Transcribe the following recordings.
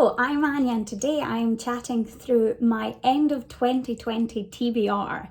Hello, I'm Anya and today I'm chatting through my end of 2020 TBR.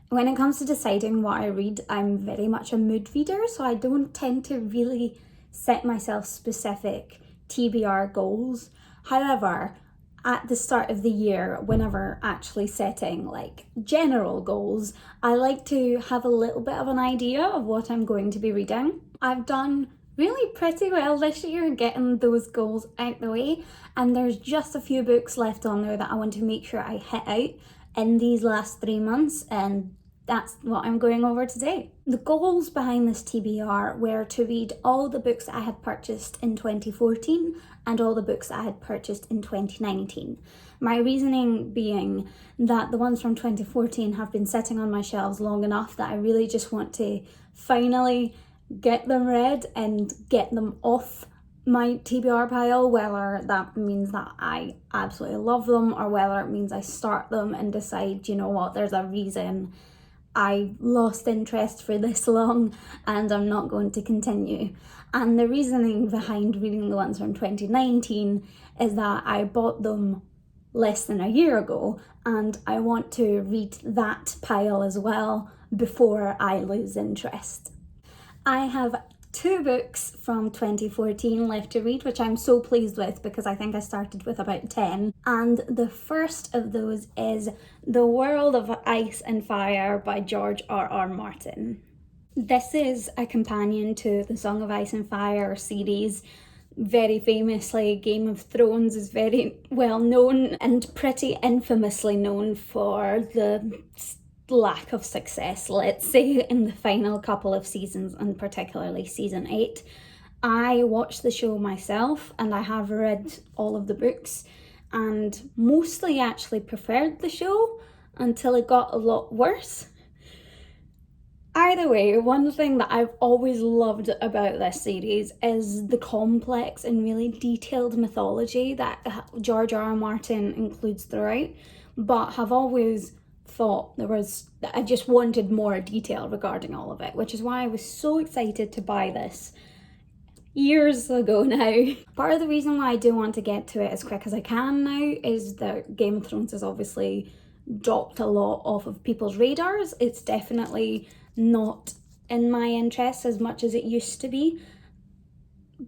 When it comes to deciding what I read, I'm very much a mood reader, so I don't tend to really set myself specific TBR goals. However, at the start of the year, whenever actually setting like general goals, I like to have a little bit of an idea of what I'm going to be reading. I've done really pretty well this year getting those goals out the way, and there's just a few books left on there that I want to make sure I hit out in these last 3 months, and that's what I'm going over today. The goals behind this TBR were to read all the books that I had purchased in 2014 and all the books that I had purchased in 2019. My reasoning being that the ones from 2014 have been sitting on my shelves long enough that I really just want to finally get them read and get them off my TBR pile, whether that means that I absolutely love them or whether it means I start them and decide, you know what, there's a reason I lost interest for this long and I'm not going to continue. And the reasoning behind reading the ones from 2019 is that I bought them less than a year ago and I want to read that pile as well before I lose interest. I have 2 books from 2014 left to read, which I'm so pleased with because I think I started with about 10. And the first of those is The World of Ice and Fire by George R.R. Martin. This is a companion to the Song of Ice and Fire series. Very famously, Game of Thrones is very well known and pretty infamously known for the lack of success, let's say, in the final couple of seasons, and particularly season 8. I watched the show myself and I have read all of the books and mostly actually preferred the show until it got a lot worse. Either way, one thing that I've always loved about this series is the complex and really detailed mythology that George R.R. Martin includes throughout, but have always thought I just wanted more detail regarding all of it, which is why I was so excited to buy this years ago now. Part of the reason why I do want to get to it as quick as I can now is that Game of Thrones has obviously dropped a lot off of people's radars. It's definitely not in my interest as much as it used to be.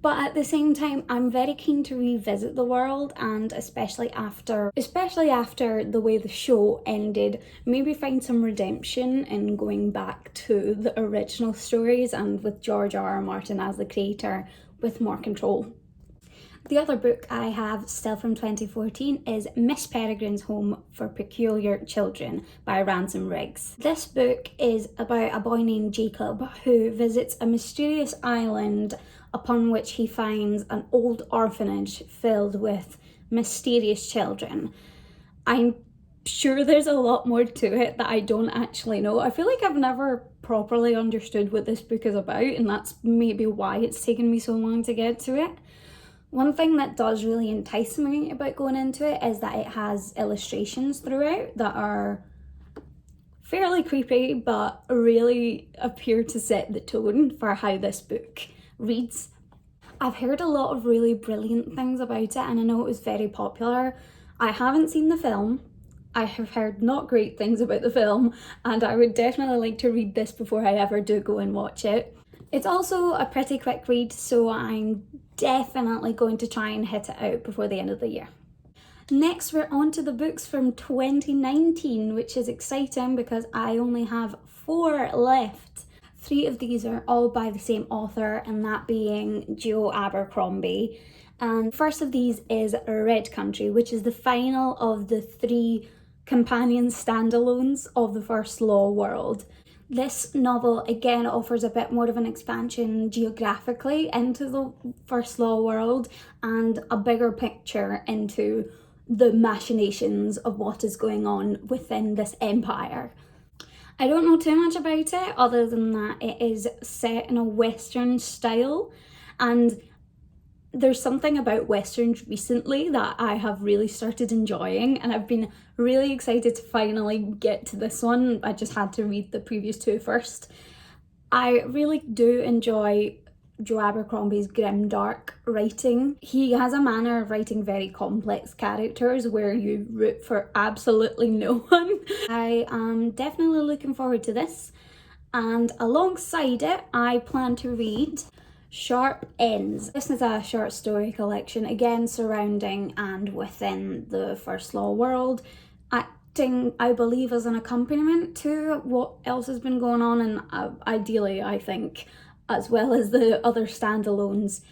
But at the same time, I'm very keen to revisit the world, and especially after the way the show ended, maybe find some redemption in going back to the original stories and with George R.R. Martin as the creator with more control. The other book I have still from 2014 is Miss Peregrine's Home for Peculiar Children by Ransom Riggs. This book is about a boy named Jacob who visits a mysterious island upon which he finds an old orphanage filled with mysterious children. I'm sure there's a lot more to it that I don't actually know. I feel like I've never properly understood what this book is about, and that's maybe why it's taken me so long to get to it. One thing that does really entice me about going into it is that it has illustrations throughout that are fairly creepy but really appear to set the tone for how this book reads. I've heard a lot of really brilliant things about it and I know it was very popular. I haven't seen the film. I have heard not great things about the film, and I would definitely like to read this before I ever do go and watch it. It's also a pretty quick read, so I'm definitely going to try and hit it out before the end of the year. Next, we're on to the books from 2019, which is exciting because I only have 4 left. 3 of these are all by the same author, and that being Joe Abercrombie. And first of these is Red Country, which is the final of the 3 companion standalones of the First Law world. This novel again offers a bit more of an expansion geographically into the First Law world and a bigger picture into the machinations of what is going on within this empire. I don't know too much about it other than that it is set in a Western style, and there's something about Westerns recently that I have really started enjoying, and I've been really excited to finally get to this one. I just had to read the previous 2 first. I really do enjoy Joe Abercrombie's grimdark writing. He has a manner of writing very complex characters where you root for absolutely no one. I am definitely looking forward to this, and alongside it I plan to read Sharp Ends. This is a short story collection, again surrounding and within the First Law world, acting, I believe, as an accompaniment to what else has been going on, and ideally, I think, as well as the other standalones,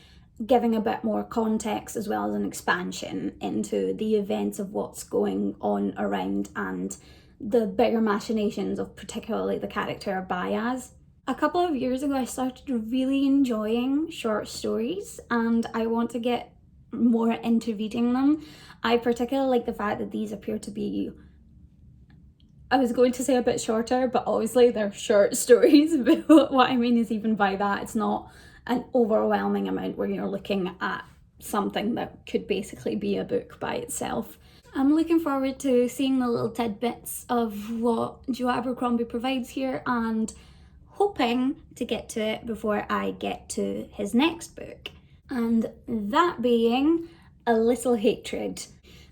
giving a bit more context as well as an expansion into the events of what's going on around and the bigger machinations of particularly the character of Bayaz. A couple of years ago I started really enjoying short stories and I want to get more into reading them. I particularly like the fact that these appear to be, I was going to say a bit shorter, but obviously they're short stories, but what I mean is even by that it's not an overwhelming amount where you're looking at something that could basically be a book by itself. I'm looking forward to seeing the little tidbits of what Joe Abercrombie provides here and hoping to get to it before I get to his next book, and that being A Little Hatred.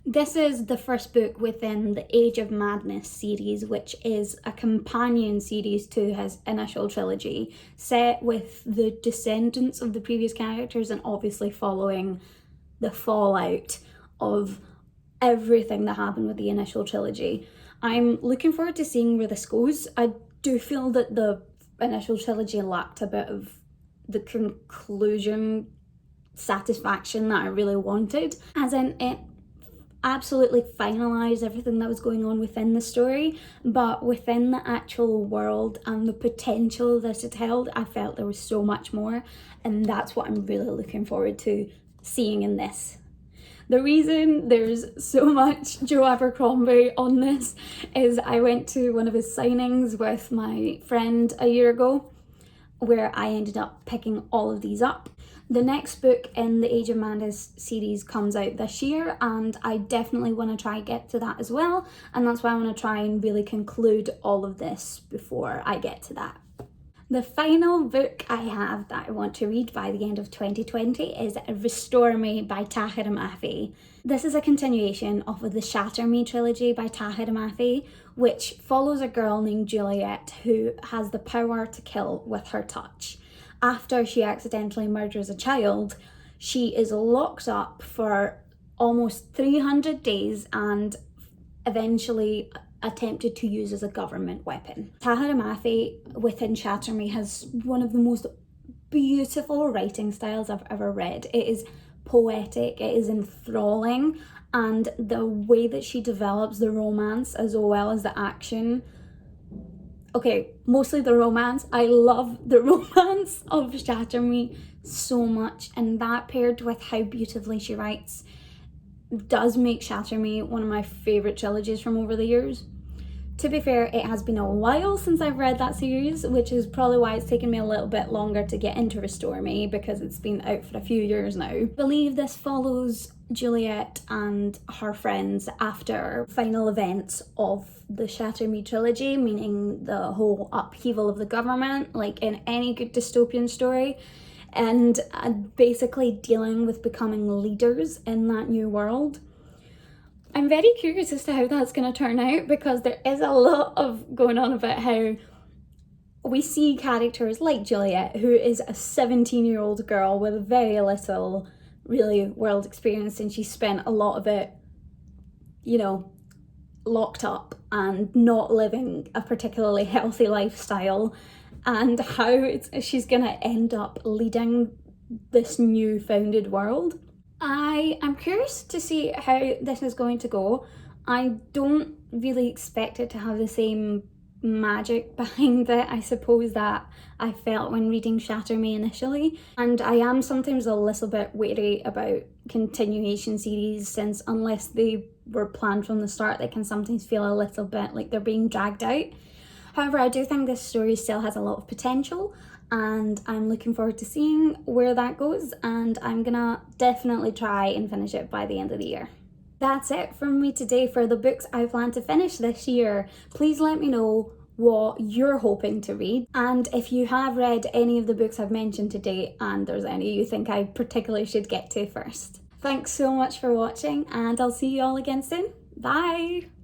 This is the first book within the Age of Madness series, which is a companion series to his initial trilogy, set with the descendants of the previous characters and obviously following the fallout of everything that happened with the initial trilogy. I'm looking forward to seeing where this goes. I do feel that the initial trilogy lacked a bit of the conclusion satisfaction that I really wanted, as in it absolutely finalised everything that was going on within the story, but within the actual world and the potential that it held, I felt there was so much more, and that's what I'm really looking forward to seeing in this. The reason there's so much Joe Abercrombie on this is I went to one of his signings with my friend a year ago where I ended up picking all of these up. The next book in the Age of Madness series comes out this year and I definitely want to try get to that as well, and that's why I want to try and really conclude all of this before I get to that. The final book I have that I want to read by the end of 2020 is Restore Me by Tahir Mafi. This is a continuation of the Shatter Me trilogy by Tahir Mafi, which follows a girl named Juliet who has the power to kill with her touch. After she accidentally murders a child, she is locked up for almost 300 days and eventually attempted to use as a government weapon. Tahir Mafi within Shatter Me has one of the most beautiful writing styles I've ever read. It is poetic, it is enthralling, and the way that she develops the romance as well as the action. Okay, mostly the romance. I love the romance of Shatter Me so much, and that paired with how beautifully she writes does make Shatter Me one of my favourite trilogies from over the years. To be fair, it has been a while since I've read that series, which is probably why it's taken me a little bit longer to get into Restore Me, because it's been out for a few years now. I believe this follows Juliet and her friends after final events of the Shatter Me trilogy, meaning the whole upheaval of the government, like in any good dystopian story, and basically dealing with becoming leaders in that new world. I'm very curious as to how that's going to turn out, because there is a lot of going on about how we see characters like Juliet, who is a 17-year-old girl with very little really world experience, and she spent a lot of it, you know, locked up and not living a particularly healthy lifestyle, and how she's gonna end up leading this new founded world. I am curious to see how this is going to go. I don't really expect it to have the same magic behind it, I suppose, that I felt when reading Shatter Me initially, and I am sometimes a little bit wary about continuation series, since unless they were planned from the start, they can sometimes feel a little bit like they're being dragged out. However, I do think this story still has a lot of potential, and I'm looking forward to seeing where that goes, and I'm gonna definitely try and finish it by the end of the year. That's it from me today for the books I plan to finish this year. Please let me know what you're hoping to read, and if you have read any of the books I've mentioned today and there's any you think I particularly should get to first. Thanks so much for watching, and I'll see you all again soon. Bye!